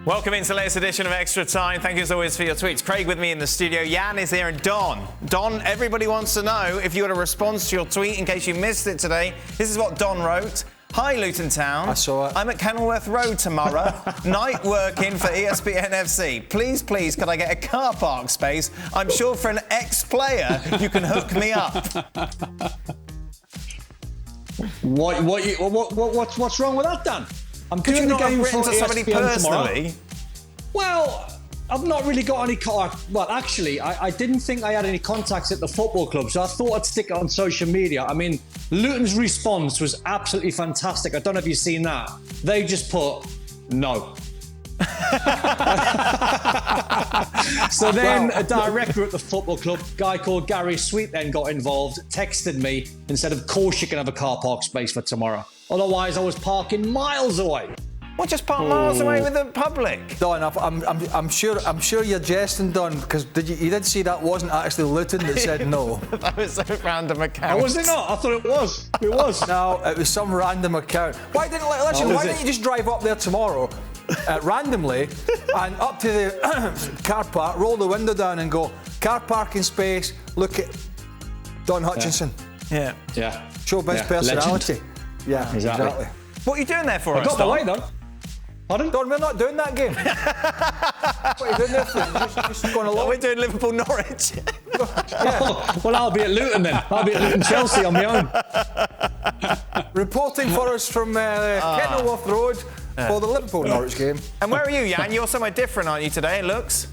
Welcome into the latest edition of Extra Time. Thank you as always for your tweets. Craig with me in the studio. Jan is here and Don. Don, everybody wants to know if you had a response to your tweet in case you missed it today. This is what Don wrote. Hi, Luton Town. I saw it. I'm at Kenilworth Road tomorrow. Night working for ESPN FC. Please, could I get a car park space? I'm sure for an ex-player, you can hook me up. What's wrong with that, Dan? I'm Could you doing the not have game written for to somebody ESPN personally? tomorrow. Well, I've not really got any Well, actually, I didn't think I had any contacts at the football club, so I thought I'd stick it on social media. I mean, Luton's response was absolutely fantastic. I don't know if you've seen that. They just put no. So then a director at the football club, a guy called Gary Sweet, then got involved, texted me and said, of course you can have a car park space for tomorrow. Otherwise, I was parking miles away. Well, just park miles away with the public. Don, I'm sure you're jesting, Don, because you did see that wasn't actually Luton that said no. That was a random account. Oh, was it not? I thought it was. It was. No, it was some random account. Why didn't you just drive up there tomorrow randomly and up to the car park, roll the window down and go, car parking space, look at Don Hutchison. Yeah. Showbiz personality. Legend. Yeah, exactly. What are you doing there for I us, got Don? my way, Don. Pardon? Don, we're not doing that game. What are you doing there for? Just going along. We're doing Liverpool-Norwich. Oh, well, I'll be at Luton then. I'll be at Luton-Chelsea on my own. Reporting for us from Kenilworth Road for the Liverpool-Norwich game. And where are you, Jan? You're somewhere different, aren't you, today, it looks?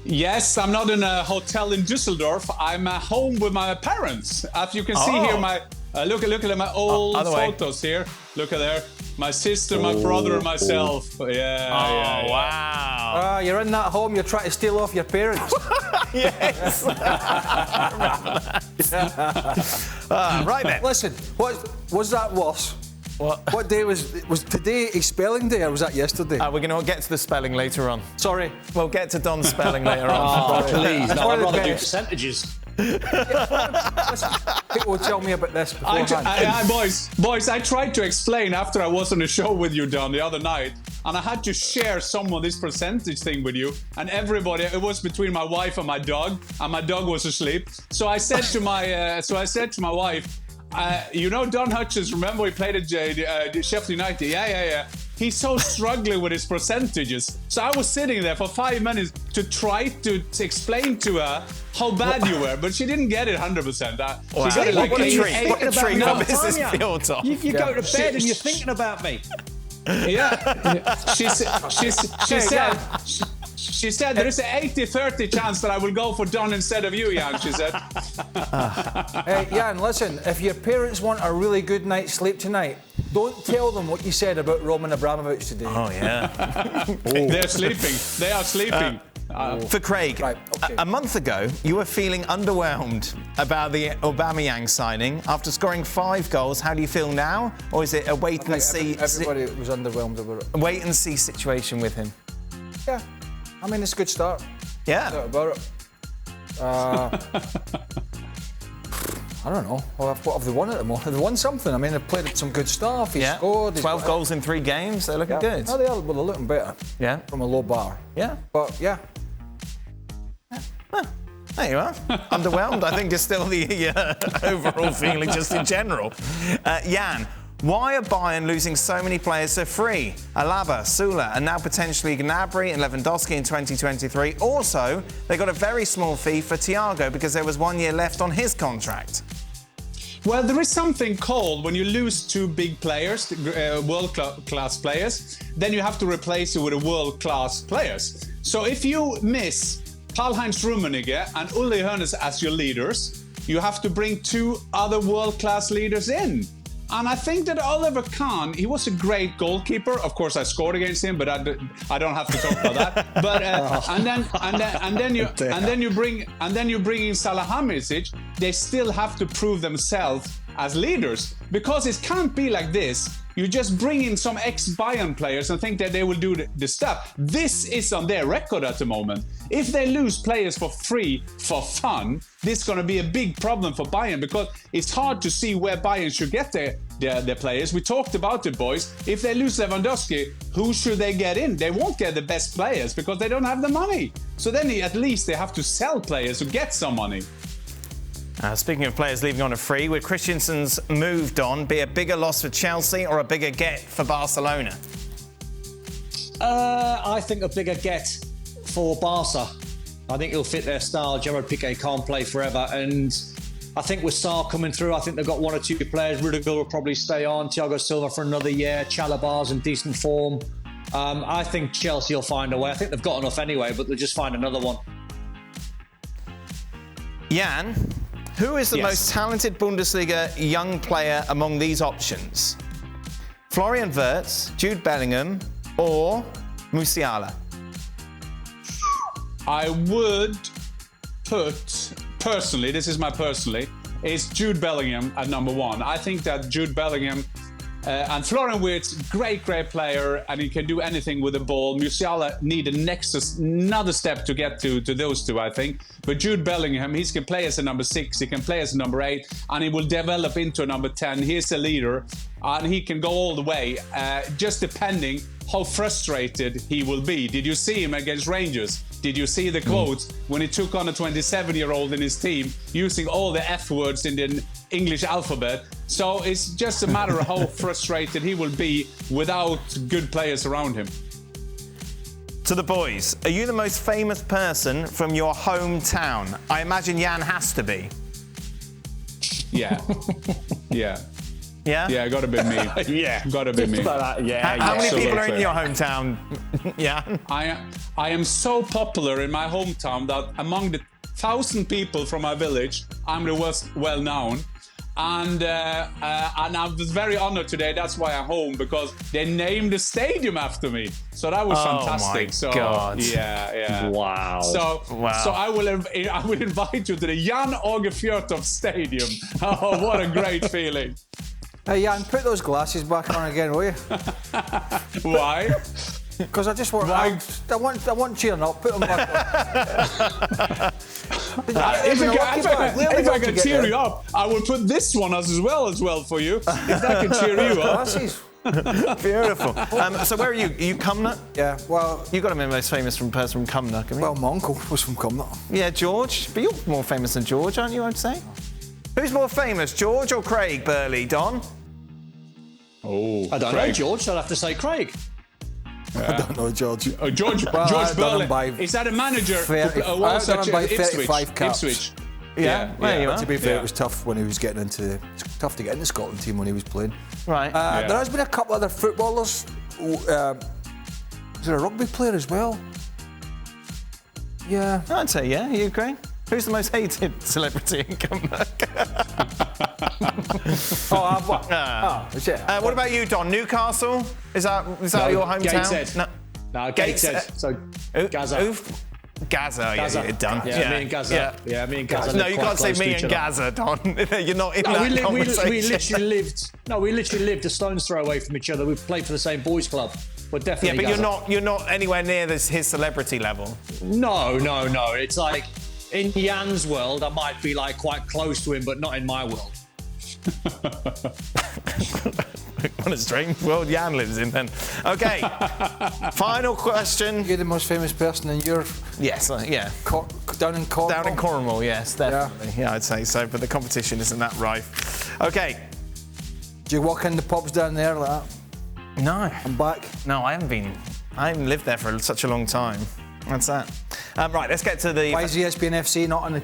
Yes, I'm not in a hotel in Düsseldorf. I'm at home with my parents. As you can see here, look at my old photos here. Look at there. My sister, my brother, and myself. Wow. You're in that home, you're trying to steal off your parents. Yes. Right then. Listen, was that worse? What day was today a spelling day or was that yesterday? We're going to get to the spelling later on. Sorry. We'll get to Don's spelling later on. Oh, please. No, I'd rather do percentages. Listen, people will tell me about this beforehand. Boys, I tried to explain after I was on a show with you, Don, the other night, and I had to share some of this percentage thing with you, and everybody, it was between my wife and my dog was asleep. So I said to my wife, you know Don Hutchison, remember he played at Sheffield United? Yeah. He's so struggling with his percentages. So I was sitting there for 5 minutes to try to explain to her how bad you were, but she didn't get it 100%. Wow. She got it like What a 8. treat. What a treat for Mrs. Tanya, Fjortoft. You go to bed and you're thinking about me. Yeah. She said there is an 80-30 chance that I will go for Don instead of you, Jan, she said. Hey, Jan, listen, if your parents want a really good night's sleep tonight, don't tell them what you said about Roman Abramovich today. Oh, yeah. They're sleeping. They are sleeping. For Craig, Right, okay. a month ago, you were feeling underwhelmed about the Aubameyang signing. After scoring 5 goals, how do you feel now? Or is it a wait-and-see... Everybody was underwhelmed about it. Wait-and-see situation with him? Yeah. I mean, it's a good start. Yeah. No doubt about it. I don't know. What have they won at the moment? Have they won something? I mean, they've played some good stuff. He scored. 12 goals in 3 games. They're looking good. No, they're looking better. Yeah. From a low bar. Yeah. But, yeah. There you are. Underwhelmed, I think, is still the overall feeling just in general. Jan, why are Bayern losing so many players for free? Alaba, Sula, and now potentially Gnabry and Lewandowski in 2023. Also, they got a very small fee for Thiago because there was 1 year left on his contract. Well, there is something called when you lose 2 big players, world-class players, then you have to replace it with a world-class players. So if you miss Karl-Heinz Rummenigge and Uli Hoeneß as your leaders, you have to bring 2 other world-class leaders in. And I think that Oliver Kahn, he was a great goalkeeper. Of course, I scored against him, but I don't have to talk about that. But and then you bring in Salihamidzic. They still have to prove themselves as leaders because it can't be like this. You just bring in some ex-Bayern players and think that they will do the stuff. This is on their record at the moment. If they lose players for free, for fun, this is going to be a big problem for Bayern because it's hard to see where Bayern should get their their players. We talked about it, boys. If they lose Lewandowski, who should they get in? They won't get the best players because they don't have the money. So then at least they have to sell players to get some money. Speaking of players leaving on a free, would Christensen's moved on be a bigger loss for Chelsea or a bigger get for Barcelona? I think a bigger get for Barca. I think he'll fit their style. Gerard Piqué can't play forever, and I think with Sarr coming through, I think they've got one or two players. Rudiger will probably stay on. Thiago Silva for another year. Chalobah's in decent form. I think Chelsea will find a way. I think they've got enough anyway, but they'll just find another one. Jan, who is the most talented Bundesliga young player among these options? Florian Wirtz, Jude Bellingham, or Musiala? I would put, personally, this is my personally, is Jude Bellingham at number 1. I think that Jude Bellingham and Florian Wirtz, great player, and he can do anything with the ball. Musiala need another step to get to those two, I think. But Jude Bellingham, he can play as a number 6, he can play as a number 8, and he will develop into a number 10. He's a leader, and he can go all the way, just depending how frustrated he will be. Did you see him against Rangers? Did you see the quotes when he took on a 27-year-old in his team, using all the F words in the English alphabet? So it's just a matter of how frustrated he will be without good players around him. To the boys, are you the most famous person from your hometown? I imagine Jan has to be. Yeah. Yeah. Yeah? Yeah, gotta be me. Yeah. Gotta be me. How many people are in your hometown, Jan? I am so popular in my hometown that among the 1,000 people from my village, I'm the most well-known. And I was very honored today. That's why I'm home, because they named the stadium after me. So that was fantastic. Oh my God! Yeah. Wow. So I will invite you to the Jan Aage Fjortoft Stadium. Oh, what a great feeling! Hey, Jan, put those glasses back on again, will you? Why? Because I just want, I want cheering up. Put them back on. If I can cheer you up, I will put this one as well for you. If that can cheer you up. Beautiful. So where are you? Are you Cumnock? Yeah, well... You got to be the most famous person from Cumnock, I mean. Well, my uncle was from Cumnock. Yeah, George. But you're more famous than George, aren't you, I'd say? Who's more famous, George or Craig Burley, Don? Oh, I don't know, George. I'd have to say Craig. Yeah. I don't know, George. George Burley. Is that a manager? Ipswich. Yeah. To be fair, it was tough when he was getting into. It's tough to get in the Scotland team when he was playing. Right. There has been a couple other footballers. Is there a rugby player as well? Yeah. I'd say yeah. You agree? Who's the most hated celebrity in Cumnock? What about you, Don? Newcastle? Is that your hometown? Gateshead. No, Gateshead. So Gaza. Gaza, yeah, done. Yeah, me and Gaza. Yeah, me and Gaza. No, you can't say me and Gaza, Don. You're not in that conversation. We literally lived a stone's throw away from each other. We played for the same boys' club. But definitely. Yeah, but you're not anywhere near his celebrity level. No. It's like in Jan's world, I might be like quite close to him, but not in my world. What a strange world Jan lives in then. Okay, final question. You're the most famous person in your... Yes, yeah. Down in Cornwall? Down in Cornwall, yes, definitely. Yeah, I'd say so, but the competition isn't that rife. Okay. Do you walk in the pubs down there like that? No. I'm back? No, I haven't lived there for such a long time. That's that. Right, let's get to the... Why is ESPN FC not on the...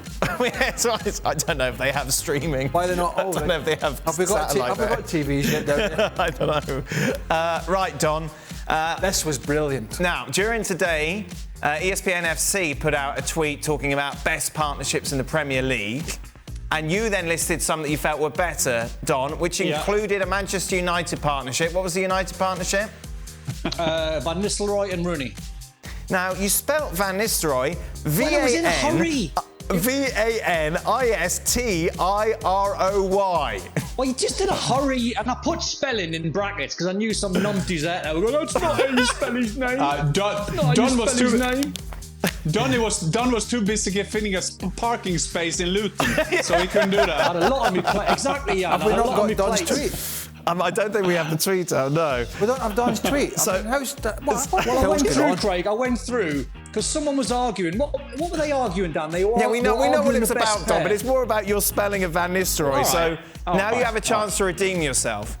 I don't know if they have streaming. Why are they not... I don't know if they have satellite Have we got TVs yet down there? I don't know. Right, Don. This was brilliant. Now, during today, ESPN FC put out a tweet talking about best partnerships in the Premier League. And you then listed some that you felt were better, Don, which included a Manchester United partnership. What was the United partnership? Van Nistelrooy and Rooney. Now, you spelt Van Nistelrooy V-A-N... Well, I was in a hurry. V-A-N-I-S-T-I-R-O-Y. Well, you just in a hurry, and I put spelling in brackets because I knew some numpties out there were going, that's not how you spell his name. Don was too busy getting a parking space in Luton, so he couldn't do that. I had a lot on me plate. Exactly, yeah. Have we not got Don's tweet? I don't think we have the tweet out, no. We don't have Don's tweet. So- I mean, how's that? What Well, I went going through, on? Craig. I went through because someone was arguing. What were they arguing, Dan? They were, Yeah, we know what arguing it's the best about, Don, but pair. it's more about your spelling of Van Nistelrooy. All So right. now All you have a right. chance to redeem yourself.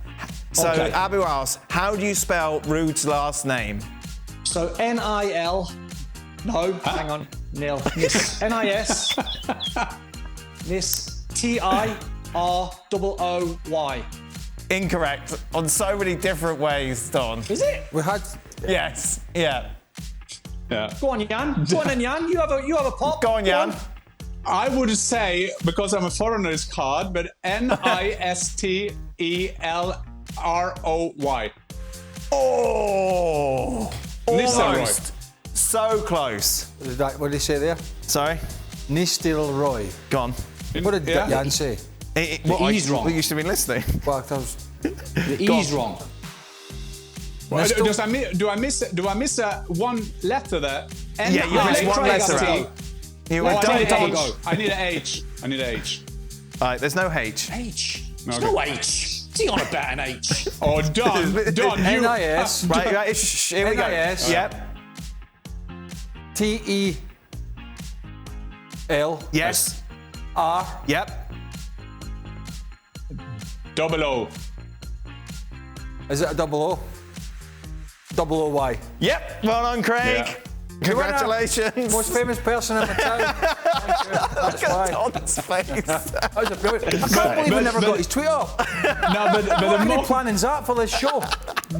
So Okay. Abu asks, how do you spell Ruud's last name? So N-I-L. No, hang on. Nil. N-I-S. Nis. T-I-R-O-O-Y. Incorrect. On so many different ways, Don. Is it? We had. Yes. Yeah. Yeah. Go on, Jan. Go on, then, Jan. You have a pop. Go on, Jan. I would say, because I'm a foreigner's card, but Nistelroy. Oh! Nistelrooy. Almost. So close. What did he say there? Sorry? Nistelrooy. Go on. What did Yeah. Jan say? E's wrong. You should have been listening. Well, that was. The E's wrong. Well, Nistel- do I miss one letter there? Yeah, you missed one letter N-I-S-T. out. You Oh, were I need double. an H. I need an H. I need an H. All right, there's no H. H. There's Okay. no H. Is he on about an H? Oh, Don, you. NIS. Right, here we go. NIS. Yep. T-E-L. Yes. R. Yep. Double O. Is it a double O? Double O-Y. Yep. Well done, Craig. Yeah. Congratulations. Most famous person in the town. That's why. Don's face. That was a brilliant. I can't believe he never got his tweet up. No, but What the kind of planning's that for this show?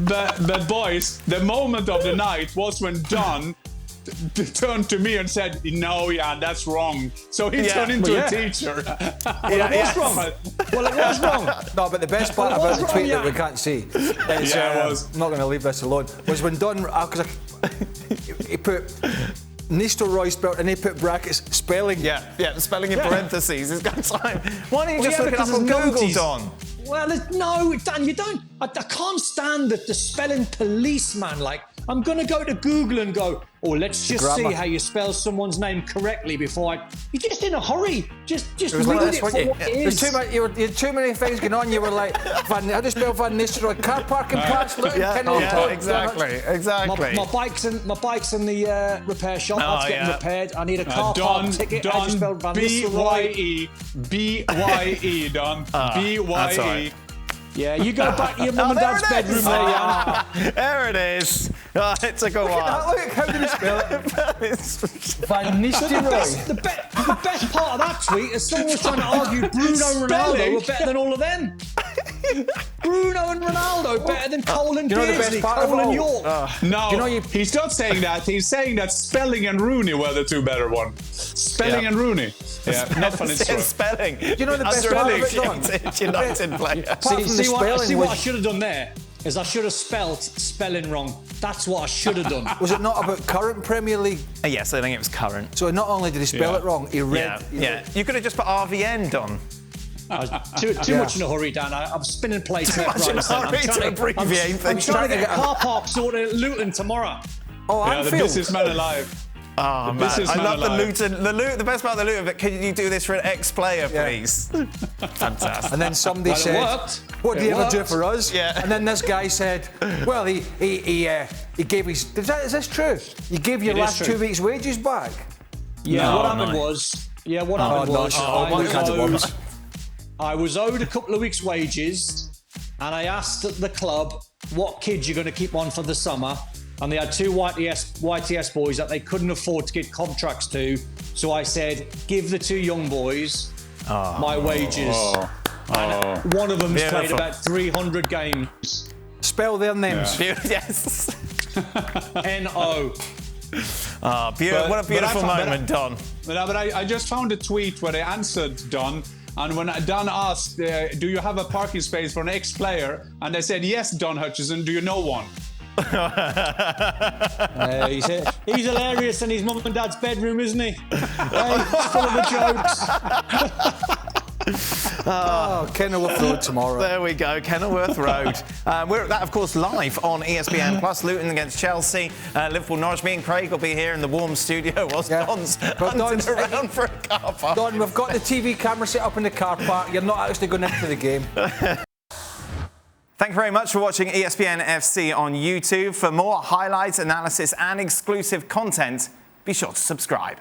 But boys, the moment of the night was when Don turned to me and said, "No, yeah, that's wrong." So he Yeah. turned into Well, a yeah. teacher. What's wrong? Well, it was wrong. No, but the best part Well, about what's the wrong, tweet that yeah? we can't see is, Yeah, it was. I'm not going to leave this alone, was when Don, because he put Nistelrooy spelled and he put brackets spelling. Yeah, the spelling in parentheses. It's got time. Why don't you just yeah, look it up because on there's Google, noties. Don? Well, no, Dan, you don't. I can't stand the spelling policeman. Like, I'm going to go to Google and go, oh, let's just see grammar. how you spell someone's name correctly before I. You're just in a hurry. Just It was read like it this, for wasn't what it? it There's is. too much, you had too many things going on. You were like, how do you spell Van Nistelrooy? Car parking plats, Luton, Kennel Town. Exactly. My bike's in the repair shop. Oh, That's getting yeah. repaired. I need a car park ticket. I just spelled Van Nistelrooy. B-Y-E, Don. B-Y-E. That's all right. Yeah, you go back to your mum and there dad's it bedroom is. there, Jan. There it is. Oh, it took a while. Look, how did he spell it? Van Nistelrooy. The best part of that tweet is someone was trying to argue Bruno and Ronaldo were better than all of them. Bruno and Ronaldo better than Cole and You know the best Beardsley, part of Cole and all? York. No, You know, he's not saying that. He's saying that Spelling and Rooney were the two better ones. Spelling Yeah. and Rooney. Yeah, not funny It's story. spelling. You know the best part of it, Don? United player. Apart from the See what spelling, I should have done there is I should have spelt spelling wrong. That's what I should have done. was it not about current Premier League? Yes, I think it was current. So not only did he spell Yeah. it wrong, he read. Yeah. You could have just put RVN, Don. I was too much in a hurry, Dan. I'm spinning plates left, much right, in a and centre. hurry to abbreviate I'm things. trying to get a car park sorted at Luton tomorrow. Oh, Yeah, the Anfield. businessman alive. Oh, man. businessman I love alive. the best part of the Luton, but can you do this for an ex-player, Yeah. please? Fantastic. And then somebody Well, it said, worked. "What do It you ever do worked. for us?" Yeah. And then this guy said, "Well, he gave his. Is this true? You gave your It is last true. 2 weeks' wages back." Yeah, No, what happened no. was. Yeah, what happened no, was. it's- I one was kind of owed- ones. I was owed a couple of weeks' wages, and I asked the club what kids you're going to keep on for the summer, and they had two YTS boys that they couldn't afford to get contracts to. So I said, give the two young boys my wages. And one of them's played Beautiful. about 300 games. Spell their names. Yes. N-O. Oh, what a beautiful moment, Don. But I just found a tweet where they answered Don. And when Don asked, do you have a parking space for an ex-player? And they said, yes, Don Hutchison, do you know one? He's hilarious in his mum and dad's bedroom, isn't he? Hey, full of the jokes. Oh, Kenilworth Road tomorrow. There we go, Kenilworth Road. We're at that, of course, live on ESPN Plus. Luton against Chelsea, Liverpool, Norwich. Me and Craig will be here in the warm studio whilst Yeah. Don's But hunting Don's- around for a car park. Don, we've got the TV camera set up in the car park. You're not actually going into the game. Thank you very much for watching ESPN FC on YouTube. For more highlights, analysis and exclusive content, be sure to subscribe.